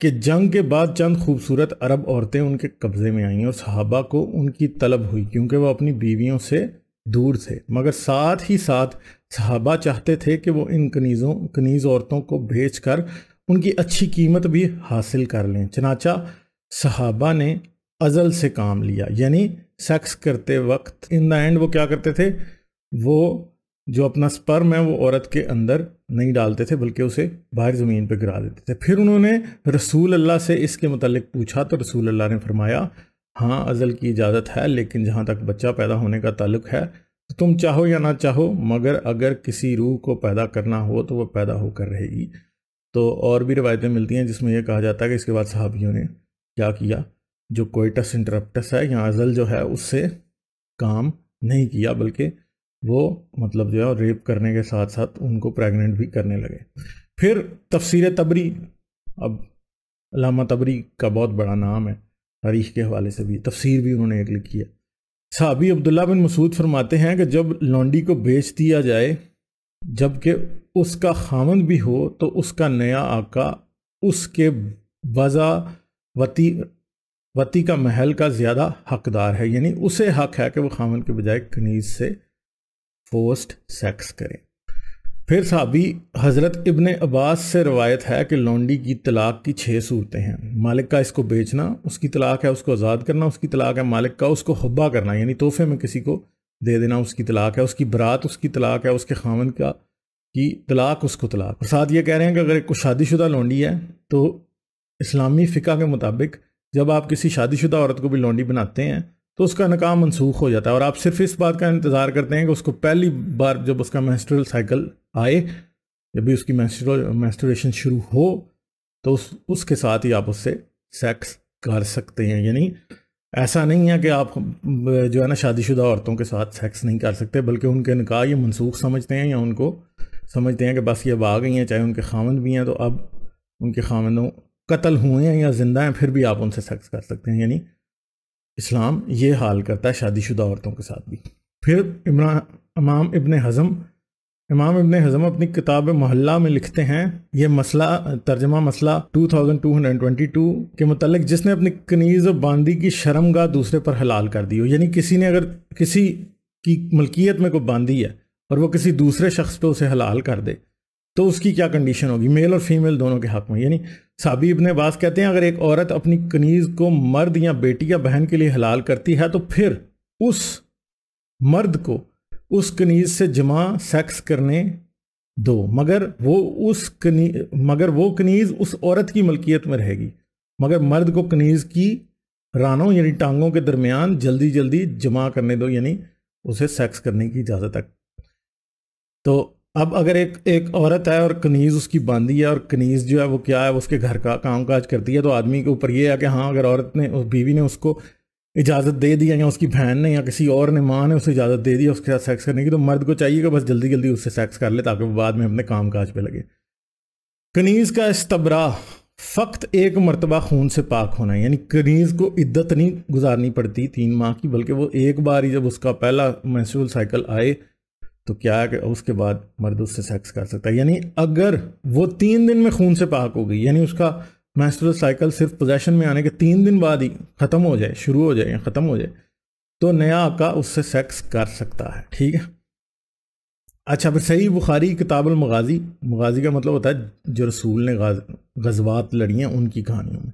کہ جنگ کے بعد چند خوبصورت عرب عورتیں ان کے قبضے میں آئیں اور صحابہ کو ان کی طلب ہوئی کیونکہ وہ اپنی بیویوں سے دور تھے، مگر ساتھ ہی ساتھ صحابہ چاہتے تھے کہ وہ ان کنیز عورتوں کو بھیج کر ان کی اچھی قیمت بھی حاصل کر لیں۔ چنانچہ صحابہ نے ازل سے کام لیا، یعنی سیکس کرتے وقت ان دا اینڈ وہ کیا کرتے تھے، وہ جو اپنا سپرم ہے وہ عورت کے اندر نہیں ڈالتے تھے بلکہ اسے باہر زمین پہ گرا دیتے تھے۔ پھر انہوں نے رسول اللہ سے اس کے متعلق پوچھا تو رسول اللہ نے فرمایا ہاں ازل کی اجازت ہے، لیکن جہاں تک بچہ پیدا ہونے کا تعلق ہے تو تم چاہو یا نہ چاہو، مگر اگر کسی روح کو پیدا کرنا ہو تو وہ پیدا ہو کر رہے گی۔ تو اور بھی روایتیں ملتی ہیں جس میں یہ کہا جاتا ہے کہ اس کے بعد صحابیوں نے کیا کیا، جو کوئٹس انٹرپٹس ہے یا ازل جو ہے اس سے کام نہیں کیا، بلکہ وہ مطلب جو ہے ریپ کرنے کے ساتھ ساتھ ان کو پریگننٹ بھی کرنے لگے۔ پھر تفسیر طبری، اب علامہ طبری کا بہت بڑا نام ہے، تاریخ کے حوالے سے بھی تفسیر بھی انہوں نے ایک لکھی ہے۔ صحابی عبداللہ بن مسعود فرماتے ہیں کہ جب لونڈی کو بیچ دیا جائے جب کہ اس کا خامند بھی ہو تو اس کا نیا آقا اس کے وضع وتی کا محل کا زیادہ حقدار ہے، یعنی اسے حق ہے کہ وہ خامند کے بجائے کنیز سے فورسڈ سیکس کریں۔ پھر صحابی حضرت ابن عباس سے روایت ہے کہ لونڈی کی طلاق کی 6 صورتیں ہیں۔ مالک کا اس کو بیچنا اس کی طلاق ہے، اس کو آزاد کرنا اس کی طلاق ہے، مالک کا اس کو حبہ کرنا یعنی تحفے میں کسی کو دے دینا اس کی طلاق ہے، اس کی برات اس کی طلاق ہے، اس کے خامند کا کی طلاق اس کو طلاق۔ اور ساتھ یہ کہہ رہے ہیں کہ اگر ایک شادی شدہ لونڈی ہے تو اسلامی فقہ کے مطابق جب آپ کسی شادی شدہ عورت کو بھی لونڈی بناتے ہیں تو اس کا نکاح منسوخ ہو جاتا ہے، اور آپ صرف اس بات کا انتظار کرتے ہیں کہ اس کو پہلی بار جب اس کا مینسٹرل سائیکل آئے، جب بھی اس کی مینسٹریشن شروع ہو تو اس کے ساتھ ہی آپ اس سے سیکس کر سکتے ہیں۔ یعنی ایسا نہیں ہے کہ آپ جو ہے نا شادی شدہ عورتوں کے ساتھ سیکس نہیں کر سکتے، بلکہ ان کے نکاح یہ منسوخ سمجھتے ہیں یا ان کو سمجھتے ہیں کہ بس یہ اب آ گئی ہیں، چاہے ان کے خامند بھی ہیں تو اب ان کے خامندوں قتل ہوئے ہیں یا زندہ ہیں پھر بھی آپ ان سے سیکس کر سکتے ہیں۔ یعنی اسلام یہ حال کرتا ہے شادی شدہ عورتوں کے ساتھ بھی۔ پھر امام ابن حزم اپنی کتاب محلہ میں لکھتے ہیں، یہ مسئلہ ترجمہ مسئلہ 2222 کے متعلق، جس نے اپنی کنیز و باندی کی شرمگاہ دوسرے پر حلال کر دی ہو، یعنی کسی نے اگر کسی کی ملکیت میں کوئی باندی ہے اور وہ کسی دوسرے شخص پہ اسے حلال کر دے تو اس کی کیا کنڈیشن ہوگی، میل اور فیمیل دونوں کے حق میں۔ یعنی صحابی ابن عباس کہتے ہیں اگر ایک عورت اپنی کنیز کو مرد یا بیٹی یا بہن کے لیے حلال کرتی ہے تو پھر اس مرد کو اس کنیز سے جمع سیکس کرنے دو، مگر وہ کنیز اس عورت کی ملکیت میں رہے گی، مگر مرد کو کنیز کی رانوں یعنی ٹانگوں کے درمیان جلدی جلدی جمع کرنے دو، یعنی اسے سیکس کرنے کی اجازت ہے۔ تو اب اگر ایک عورت ہے اور کنیز اس کی باندھی ہے، اور کنیز جو ہے وہ کیا ہے، اس کے گھر کا کام کاج کرتی ہے، تو آدمی کے اوپر یہ ہے کہ ہاں اگر عورت نے بیوی نے اس کو اجازت دے دی یا اس کی بہن نے یا کسی اور نے ماں نے اسے اجازت دے دی اس کے ساتھ سیکس کرنے کی، تو مرد کو چاہیے کہ بس جلدی جلدی اس سے سیکس کر لے تاکہ وہ بعد میں اپنے کام کاج پہ لگے۔ کنیز کا استبراء فقط ایک مرتبہ خون سے پاک ہونا ہے، یعنی کنیز کو عدت نہیں گزارنی پڑتی 3 ماہ کی، بلکہ وہ ایک بار ہی جب اس کا پہلا مینسٹرل سائیکل آئے تو کیا ہے کہ اس کے بعد مرد اس سے سیکس کر سکتا ہے۔ یعنی اگر وہ 3 دن میں خون سے پاک ہو گئی، یعنی اس کا مینسٹرل سائیکل صرف پوزیشن میں آنے کے 3 دن بعد ہی ختم ہو جائے، شروع ہو جائے یا ختم ہو جائے، تو نیا آقا اس سے سیکس کر سکتا ہے۔ ٹھیک ہے، اچھا پھر صحیح بخاری کتاب المغازی، مغازی کا مطلب ہوتا ہے جو رسول نے غزوات لڑی ہیں ان کی کہانیوں میں۔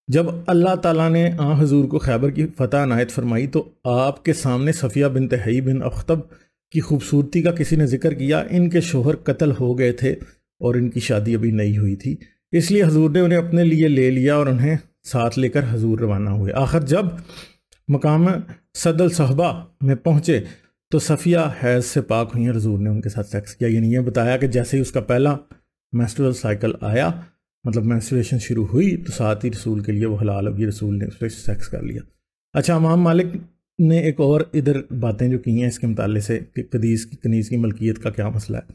جب اللہ تعالیٰ نے حضور کو خیبر کی فتح عنایت فرمائی تو آپ کے سامنے صفیہ بنت حیی بن اخطب کی خوبصورتی کا کسی نے ذکر کیا۔ ان کے شوہر قتل ہو گئے تھے اور ان کی شادی ابھی نہیں ہوئی تھی، اس لیے حضور نے انہیں اپنے لیے لے لیا اور انہیں ساتھ لے کر حضور روانہ ہوئے۔ آخر جب مقام صد الصحبہ میں پہنچے تو صفیہ حیض سے پاک ہوئی، حضور نے ان کے ساتھ سیکس کیا۔ یعنی یہ بتایا کہ جیسے ہی اس کا پہلا مینسٹرل سائیکل آیا، مطلب مینسٹریشن شروع ہوئی، تو ساتھ ہی رسول کے لیے وہ حلال ہوگی، رسول نے اس سے سیکس کر لیا۔ اچھا امام مالک نے ایک اور ادھر باتیں جو کی ہیں اس کے متعلق سے کہ کنیز کی ملکیت کا کیا مسئلہ ہے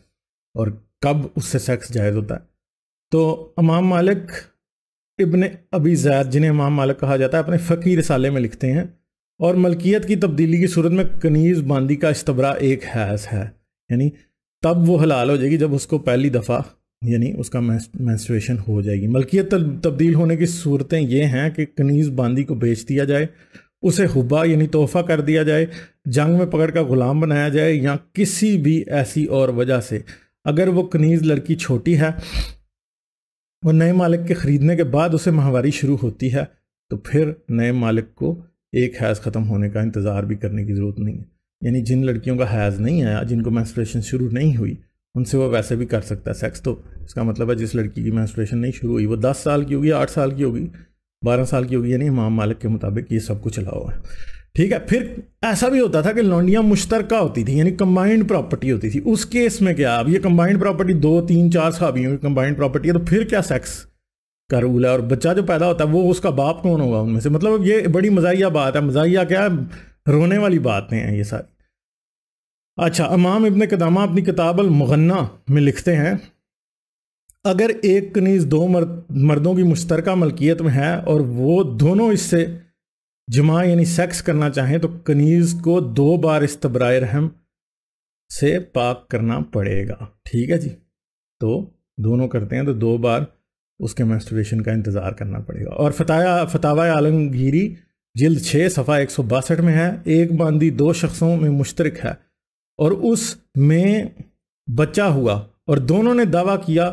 اور کب اس سے سیکس جائز ہوتا ہے۔ تو امام مالک ابن ابی زید، جنہیں امام مالک کہا جاتا ہے، اپنے فقہی رسالے میں لکھتے ہیں، اور ملکیت کی تبدیلی کی صورت میں کنیز باندی کا استبراء ایک حیض ہے، یعنی تب وہ حلال ہو جائے گی جب اس کو پہلی دفعہ یعنی اس کا مینسٹریشن ہو جائے گی۔ ملکیت تبدیل ہونے کی صورتیں یہ ہیں کہ کنیز باندی کو بیچ دیا جائے، اسے حبا یعنی تحفہ کر دیا جائے، جنگ میں پکڑ کر غلام بنایا جائے، یا کسی بھی ایسی اور وجہ سے اگر وہ کنیز لڑکی چھوٹی ہے اور نئے مالک کے خریدنے کے بعد اسے ماہواری شروع ہوتی ہے تو پھر نئے مالک کو ایک حیض ختم ہونے کا انتظار بھی کرنے کی ضرورت نہیں ہے۔ یعنی جن لڑکیوں کا حیض نہیں آیا، جن کو مینسٹریشن شروع نہیں ہوئی، ان سے وہ ویسے بھی کر سکتا ہے سیکس۔ تو اس کا مطلب ہے جس لڑکی کی مینسٹریشن نہیں شروع ہوئی، وہ 10 سال کی ہوگی، 8 سال کی ہوگی، 12 سال کی ہوگی، یعنی امام مالک کے مطابق یہ سب کچھ الاؤ ہے، ٹھیک ہے۔ پھر ایسا بھی ہوتا تھا کہ لونڈیاں مشترکہ ہوتی تھیں، یعنی کمبائنڈ پراپرٹی ہوتی تھی۔ اس کیس میں کیا، اب یہ کمبائنڈ پراپرٹی 2 3 4 صحابیوں کی کمبائنڈ پراپرٹی ہے، تو پھر کیا سیکس کا رول ہے؟ اور بچہ جو پیدا ہوتا ہے وہ اس کا باپ کون ہوگا ان میں سے؟ مطلب یہ بڑی مزاحیہ بات ہے۔ مزاحیہ کیا ہے، رونے والی باتیں ہیں یہ ساری۔ اچھا، امام ابن قدامہ اپنی کتاب المغنیٰ میں لکھتے ہیں اگر ایک کنیز 2 مردوں کی مشترکہ ملکیت میں ہے اور وہ دونوں اس سے جماع یعنی سیکس کرنا چاہیں تو کنیز کو 2 بار استبرائے رحم سے پاک کرنا پڑے گا، ٹھیک ہے جی۔ تو دونوں کرتے ہیں تو 2 بار اس کے مینسٹریشن کا انتظار کرنا پڑے گا۔ اور فتاوی عالمگیری جلد 6 صفحہ 162 میں ہے، ایک باندی 2 شخصوں میں مشترک ہے اور اس میں بچہ ہوا اور دونوں نے دعویٰ کیا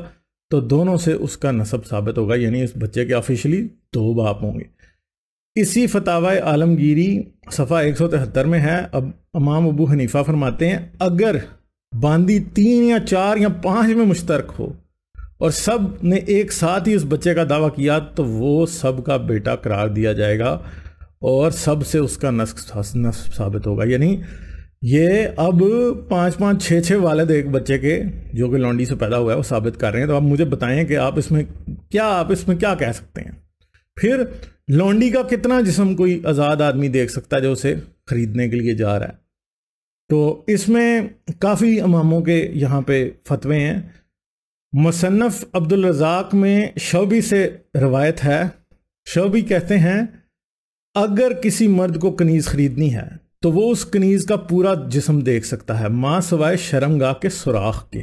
تو دونوں سے اس کا نسب ثابت ہوگا، یعنی اس بچے کے آفیشلی 2 باپ ہوں گے۔ اسی فتاوی عالمگیری صفحہ 173 میں ہے، اب امام ابو حنیفہ فرماتے ہیں اگر باندی 3 یا 4 یا 5 میں مشترک ہو اور سب نے ایک ساتھ ہی اس بچے کا دعویٰ کیا تو وہ سب کا بیٹا قرار دیا جائے گا اور سب سے اس کا نسب ثابت ہوگا۔ یعنی یہ اب 5 6 والد ایک بچے کے جو کہ لونڈی سے پیدا ہوا ہے وہ ثابت کر رہے ہیں۔ تو آپ مجھے بتائیں کہ آپ اس میں کیا کہہ سکتے ہیں؟ پھر لونڈی کا کتنا جسم کوئی آزاد آدمی دیکھ سکتا ہے جو اسے خریدنے کے لیے جا رہا ہے؟ تو اس میں کافی اماموں کے یہاں پہ فتوے ہیں۔ مصنف عبدالرزاق میں شعبی سے روایت ہے، شعبی کہتے ہیں اگر کسی مرد کو کنیز خریدنی ہے تو وہ اس کنیز کا پورا جسم دیکھ سکتا ہے ماں سوائے شرمگاہ کے سوراخ کے،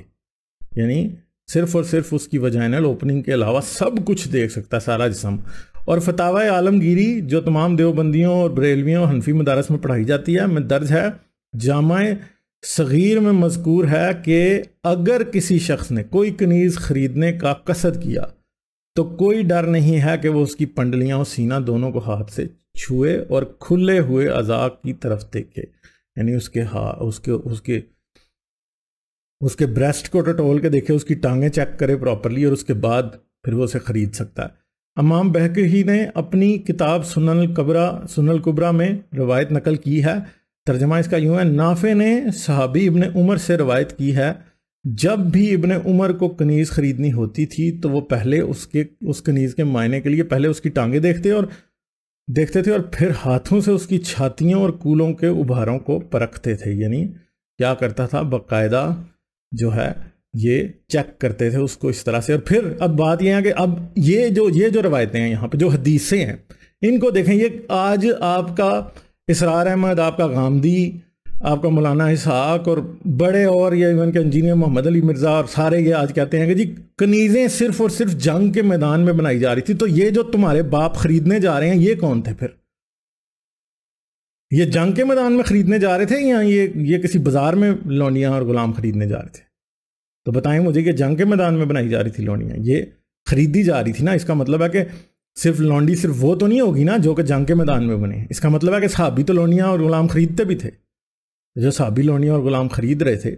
یعنی صرف اور صرف اس کی وجائنل اوپننگ کے علاوہ سب کچھ دیکھ سکتا ہے، سارا جسم۔ اور فتاوی عالمگیری جو تمام دیوبندیوں اور بریلویوں اور حنفی مدارس میں پڑھائی جاتی ہے میں درج ہے، جامع صغیر میں مذکور ہے کہ اگر کسی شخص نے کوئی کنیز خریدنے کا قصد کیا تو کوئی ڈر نہیں ہے کہ وہ اس کی پنڈلیاں اور سینہ دونوں کو ہاتھ سے چھوئے اور کھلے ہوئے اعضاء کی طرف دیکھے، یعنی اس کے بریسٹ کو ٹٹول کے دیکھے، اس کی ٹانگیں چیک کرے پراپرلی اور اس کے بعد پھر وہ اسے خرید سکتا ہے۔ امام بہقی نے اپنی کتاب سنن الکبریٰ میں روایت نقل کی ہے، ترجمہ اس کا یوں ہے، نافع نے صحابی ابن عمر سے روایت کی ہے جب بھی ابن عمر کو کنیز خریدنی ہوتی تھی تو وہ پہلے اس کنیز کے معائنے کے لیے پہلے اس کی ٹانگیں دیکھتے تھے اور پھر ہاتھوں سے اس کی چھاتیوں اور کولوں کے ابھاروں کو پرکھتے تھے، یعنی کیا کرتا تھا باقاعدہ جو ہے یہ چیک کرتے تھے اس کو اس طرح سے۔ اور پھر اب بات یہ ہے کہ اب یہ جو روایتیں ہیں یہاں پہ جو حدیثیں ہیں ان کو دیکھیں، یہ آج آپ کا اسرار احمد، آپ کا غامدی، آپ کا مولانا اسحاق اور بڑے اور یہ ایون کے انجینئر محمد علی مرزا اور سارے یہ آج کہتے ہیں کہ جی کنیزیں صرف اور صرف جنگ کے میدان میں بنائی جا رہی تھی۔ تو یہ جو تمہارے باپ خریدنے جا رہے ہیں یہ کون تھے؟ پھر یہ جنگ کے میدان میں خریدنے جا رہے تھے یا یہ کسی بازار میں لونڈیاں اور غلام خریدنے جا رہے تھے؟ تو بتائیں مجھے کہ جنگ کے میدان میں بنائی جا رہی تھی لونڈیاں، یہ خریدی جا رہی تھی نا۔ اس کا مطلب ہے کہ صرف لونڈی صرف وہ تو نہیں ہوگی نا جو کہ جنگ کے میدان میں بنے۔ اس کا مطلب ہے کہ صحابی تو لونڈیاں اور غلام خریدتے بھی تھے۔ جو صحابی لونڈیاں اور غلام خرید رہے تھے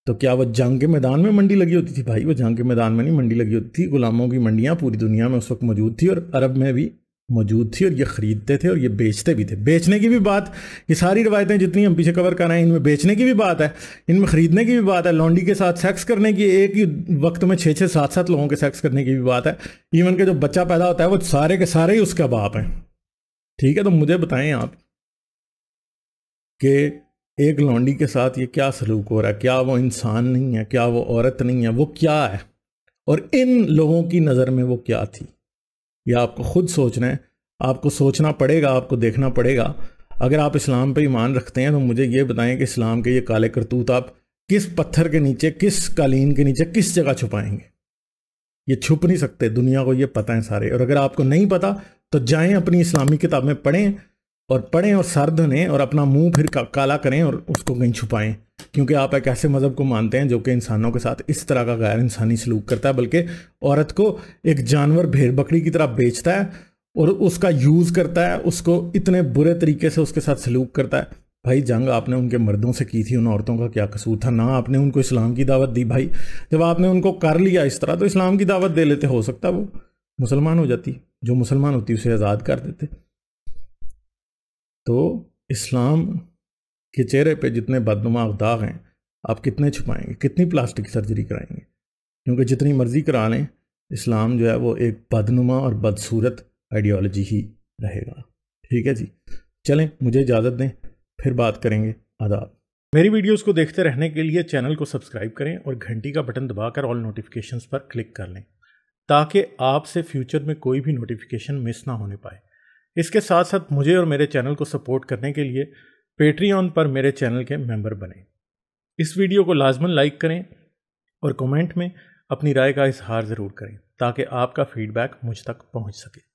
تو کیا وہ جنگ کے میدان میں منڈی لگی ہوتی تھی؟ بھائی وہ جنگ کے میدان میں نہیں منڈی لگی ہوتی تھی، غلاموں کی منڈیاں پوری دنیا میں اس وقت موجود تھی اور عرب میں بھی موجود تھی، اور یہ خریدتے تھے اور یہ بیچتے بھی تھے۔ بیچنے کی بھی بات، یہ ساری روایتیں جتنی ہم پیچھے کور کر رہے ہیں ان میں بیچنے کی بھی بات ہے، ان میں خریدنے کی بھی بات ہے، لونڈی کے ساتھ سیکس کرنے کی، ایک ہی وقت میں 6 7 لوگوں کے سیکس کرنے کی بھی بات ہے، ایون کہ جو بچہ پیدا ہوتا ہے وہ سارے کے سارے ہی اس کا باپ ہیں، ٹھیک ہے۔ تو مجھے بتائیں آپ کہ ایک لونڈی کے ساتھ یہ کیا سلوک ہو رہا ہے؟ کیا وہ انسان نہیں ہے؟ کیا وہ عورت نہیں ہے؟ وہ کیا ہے؟ اور ان لوگوں کی نظر میں وہ کیا تھی؟ یہ آپ کو خود سوچنا ہے، آپ کو سوچنا پڑے گا، آپ کو دیکھنا پڑے گا۔ اگر آپ اسلام پہ ایمان رکھتے ہیں تو مجھے یہ بتائیں کہ اسلام کے یہ کالے کرتوت آپ کس پتھر کے نیچے، کس قالین کے نیچے، کس جگہ چھپائیں گے؟ یہ چھپ نہیں سکتے، دنیا کو یہ پتہ ہے سارے. اور اگر آپ کو نہیں پتہ تو جائیں اپنی اسلامی کتابیں پڑھیں اور سر دھنیں اور اپنا منہ پھر کالا کریں اور اس کو کہیں چھپائیں، کیونکہ آپ ایک ایسے مذہب کو مانتے ہیں جو کہ انسانوں کے ساتھ اس طرح کا غیر انسانی سلوک کرتا ہے، بلکہ عورت کو ایک جانور بھیڑ بکری کی طرح بیچتا ہے اور اس کا یوز کرتا ہے، اس کو اتنے برے طریقے سے اس کے ساتھ سلوک کرتا ہے. بھائی جنگ آپ نے ان کے مردوں سے کی تھی، ان عورتوں کا کیا قصور تھا؟ نہ آپ نے ان کو اسلام کی دعوت دی. بھائی جب آپ نے ان کو کر لیا اس طرح تو اسلام کی دعوت دے لیتے، ہو سکتا وہ مسلمان ہو جاتی، جو مسلمان ہوتی اسے آزاد کر دیتے. تو اسلام کے چہرے پہ جتنے بدنما داغ ہیں آپ کتنے چھپائیں گے، کتنی پلاسٹک سرجری کرائیں گے؟ کیونکہ جتنی مرضی کرا لیں اسلام جو ہے وہ ایک بدنما اور بدصورت آئیڈیالوجی ہی رہے گا. ٹھیک ہے جی، چلیں مجھے اجازت دیں، پھر بات کریں گے. آداب. میری ویڈیوز کو دیکھتے رہنے کے لیے چینل کو سبسکرائب کریں اور گھنٹی کا بٹن دبا کر آل نوٹیفیکیشنز پر کلک کر لیں تاکہ آپ سے فیوچر میں کوئی بھی نوٹیفیکیشن مس نہ ہونے پائے. اس کے ساتھ ساتھ مجھے اور میرے چینل کو سپورٹ کرنے کے لیے پیٹریون پر میرے چینل کے ممبر بنیں. اس ویڈیو کو لازماً لائک کریں اور کومنٹ میں اپنی رائے کا اظہار ضرور کریں تاکہ آپ کا فیڈ بیک مجھ تک پہنچ سکے.